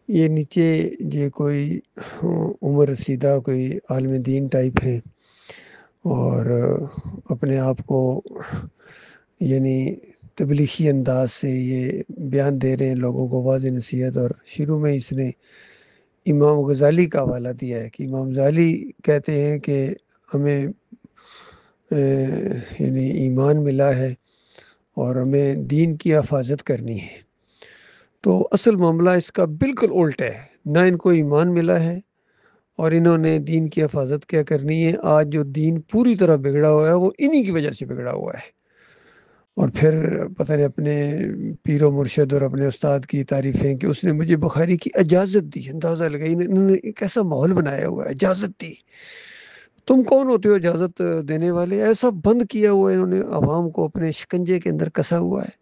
یہ نیچے جو کوئی عمر رسیدہ کوئی عالم دین ٹائپ ہیں اور اپنے آپ کو یعنی تبلیغی انداز سے یہ بیان دے رہے ہیں لوگوں کو واضح نصیحت، اور شروع میں اس نے امام غزالی کا حوالہ دیا ہے کہ امام غزالی کہتے ہیں کہ ہمیں یعنی ایمان ملا ہے اور ہمیں دین کی حفاظت کرنی ہے۔ تو اصل معاملہ اس کا بالکل الٹا ہے، نہ ان کو ایمان ملا ہے اور انہوں نے دین کی حفاظت کیا کرنی ہے۔ آج جو دین پوری طرح بگڑا ہوا ہے وہ انہی کی وجہ سے بگڑا ہوا ہے۔ اور پھر پتہ نہیں اپنے پیر و مرشد اور اپنے استاد کی تعریفیں کہ اس نے مجھے بخاری کی اجازت دی، اندازہ لگائی انہوں نے ایک ایسا ماحول بنایا ہوا ہے، اجازت دی۔ تم کون ہوتے ہو اجازت دینے والے؟ ایسا بند کیا ہوا ہے انہوں نے، عوام کو اپنے شکنجے کے اندر کسا ہوا ہے۔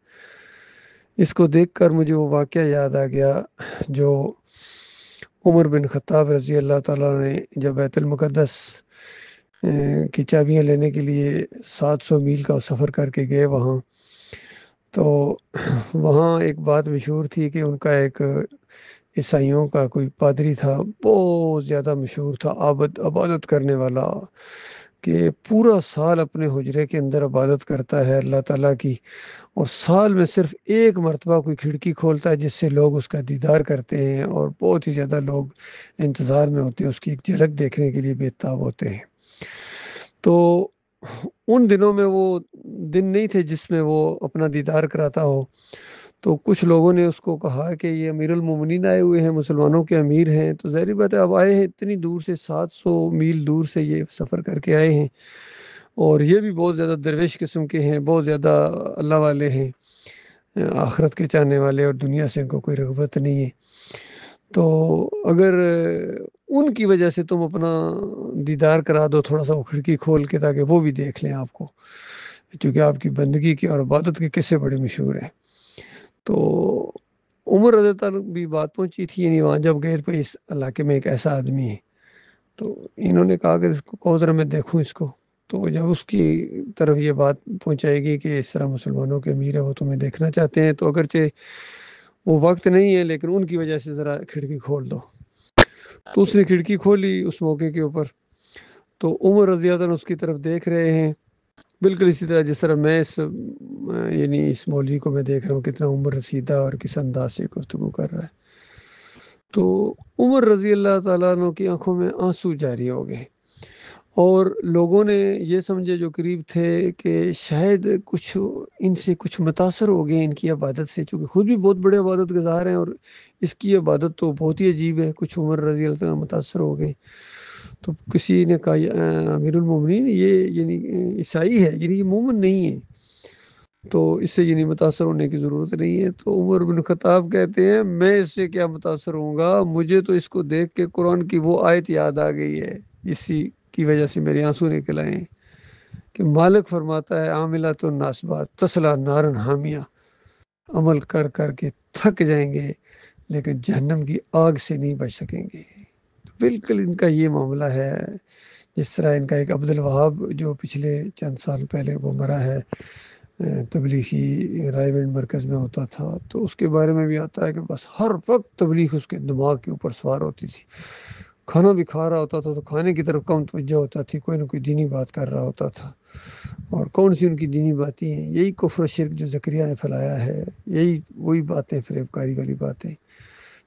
اس کو دیکھ کر مجھے وہ واقعہ یاد آ گیا جو عمر بن خطاب رضی اللہ تعالیٰ نے جب بیت المقدس کی چابیاں لینے کے لیے 700 میل کا سفر کر کے گئے وہاں، تو وہاں ایک بات مشہور تھی کہ ان کا ایک عیسائیوں کا کوئی پادری تھا، بہت زیادہ مشہور تھا، عبادت کرنے والا، کہ پورا سال اپنے حجرے کے اندر عبادت کرتا ہے اللہ تعالیٰ کی، اور سال میں صرف ایک مرتبہ کوئی کھڑکی کھولتا ہے جس سے لوگ اس کا دیدار کرتے ہیں، اور بہت ہی زیادہ لوگ انتظار میں ہوتے ہیں، اس کی ایک جھلک دیکھنے کے لیے بےتاب ہوتے ہیں۔ تو ان دنوں میں وہ دن نہیں تھے جس میں وہ اپنا دیدار کراتا ہو، تو کچھ لوگوں نے اس کو کہا کہ یہ امیر المومنین آئے ہوئے ہیں، مسلمانوں کے امیر ہیں، تو ظاہری بات ہے اب آئے ہیں اتنی دور سے، 700 میل دور سے یہ سفر کر کے آئے ہیں، اور یہ بھی بہت زیادہ درویش قسم کے ہیں، بہت زیادہ اللہ والے ہیں، آخرت کے چاہنے والے، اور دنیا سے ان کو کوئی رغبت نہیں ہے۔ تو اگر ان کی وجہ سے تم اپنا دیدار کرا دو تھوڑا سا وہ کھڑکی کھول کے، تاکہ وہ بھی دیکھ لیں آپ کو، چونکہ آپ کی بندگی کی اور عبادت کے قصے بڑے مشہور ہیں۔ تو عمر رضی اللہ عنہ بھی بات پہنچی تھی، یعنی وہاں جب گئے تو اس علاقے میں ایک ایسا آدمی ہے، تو انہوں نے کہا کہ اس کو کون ذرا میں دیکھوں اس کو، تو جب اس کی طرف یہ بات پہنچائے گی کہ اس طرح مسلمانوں کے امیر ہے وہ تمہیں دیکھنا چاہتے ہیں، تو اگرچہ وہ وقت نہیں ہے لیکن ان کی وجہ سے ذرا کھڑکی کھول دو۔ تو اس نے کھڑکی کھولی اس موقع کے اوپر، تو عمر رضی اللہ عنہ اس کی طرف دیکھ رہے ہیں، بالکل اسی طرح جس طرح میں یعنی اس مولوی کو میں دیکھ رہا ہوں کتنا عمر رسیدہ اور کس انداز سے گفتگو کر رہا ہے۔ تو عمر رضی اللہ تعالیٰ عنہ کی آنکھوں میں آنسو جاری ہو گئے، اور لوگوں نے یہ سمجھے جو قریب تھے کہ شاید کچھ ان سے کچھ متاثر ہو گئے ان کی عبادت سے، چونکہ خود بھی بہت بڑے عبادت گزار ہیں اور اس کی عبادت تو بہت ہی عجیب ہے، کچھ عمر رضی اللہ عنہ متاثر ہو گئے۔ تو کسی نے کہا امیر المومنین یہ یعنی عیسائی ہے، یعنی یہ مومن نہیں ہے، تو اس سے یعنی متاثر ہونے کی ضرورت نہیں ہے۔ تو عمر بن خطاب کہتے ہیں میں اس سے کیا متاثر ہوں گا، مجھے تو اس کو دیکھ کے قرآن کی وہ آیت یاد آ گئی ہے، اسی کی وجہ سے میرے آنسو نکل آئے ہیں، کہ مالک فرماتا ہے عاملۃ ناصبات تصلی نارا حامیہ، عمل کر کر کے تھک جائیں گے لیکن جہنم کی آگ سے نہیں بچ سکیں گے۔ بالکل ان کا یہ معاملہ ہے، جس طرح ان کا ایک عبد الوہاب جو پچھلے چند سال پہلے وہ مرا ہے، تبلیغی رائے گنج مرکز میں ہوتا تھا، تو اس کے بارے میں بھی آتا ہے کہ بس ہر وقت تبلیغ اس کے دماغ کے اوپر سوار ہوتی تھی، کھانا بھی کھا رہا ہوتا تھا تو کھانے کی طرف کم توجہ ہوتا تھی، کوئی نہ کوئی دینی بات کر رہا ہوتا تھا۔ اور کون سی ان کی دینی باتیں ہیں؟ یہی کفر و شرک جو زکریا نے پھیلایا ہے، یہی وہی باتیں، فریب کاری والی باتیں۔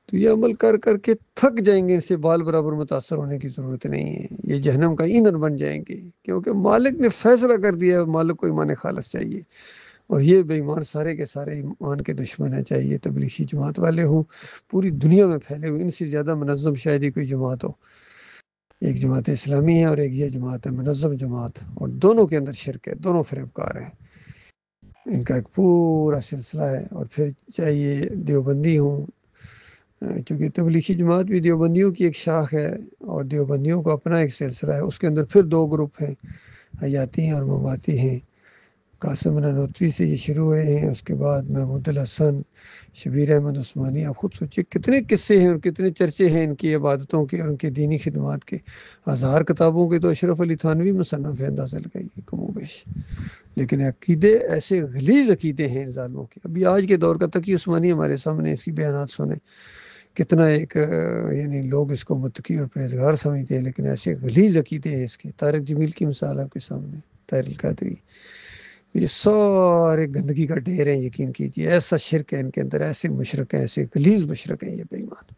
تو یہ عمل کر کر کے تھک جائیں گے، اس سے بال برابر متاثر ہونے کی ضرورت نہیں ہے، یہ جہنم کا ایندھن بن جائیں گے، کیونکہ مالک نے فیصلہ کر دیا ہے، مالک کو ایمان خالص چاہیے، اور یہ بے ایمان سارے کے سارے ایمان کے دشمن ہیں، چاہیے تبلیغی جماعت والے ہوں، پوری دنیا میں پھیلے ہوئے، ان سے زیادہ منظم شاید ہی کوئی جماعت ہو۔ ایک جماعت اسلامی ہے اور ایک یہ جماعت ہے منظم جماعت، اور دونوں کے اندر شرک ہے، دونوں فریب کار ہیں، ان کا ایک پورا سلسلہ ہے۔ اور پھر چاہیے دیوبندی ہوں، چونکہ تبلیغی جماعت بھی دیوبندیوں کی ایک شاخ ہے، اور دیوبندیوں کو اپنا ایک سلسلہ ہے، اس کے اندر پھر دو گروپ ہیں، حیاتی ہیں اور مماتی ہیں۔ قاسم نانوتوی سے یہ شروع ہوئے ہیں، اس کے بعد محمود الحسن، شبیر احمد عثمانی، آپ خود سوچیں کتنے قصے ہیں اور کتنے چرچے ہیں ان کی عبادتوں کے اور ان کی دینی خدمات کے، ہزار کتابوں کے تو اشرف علی تھانوی مصنف ہے، اندازہ لگائیے کم و بیش۔ لیکن عقیدے ایسے غلیظ عقیدے ہیں ان ظالموں کے، ابھی آج کے دور کا تقی عثمانی ہمارے سامنے اس کی بیانات سنیں کتنا ایک یعنی لوگ اس کو متقی اور پرہیزگار سمجھتے ہیں، لیکن ایسے غلیظ عقیدے ہیں اس کے. طارق جمیل کی مثال آپ کے سامنے، طاہر القادری، یہ سارے گندگی کا ڈھیر ہیں. یقین کیجیے ایسا شرک ہے ان کے اندر، ایسے مشرک ہیں، ایسے غلیظ مشرک ہیں یہ بے ایمان.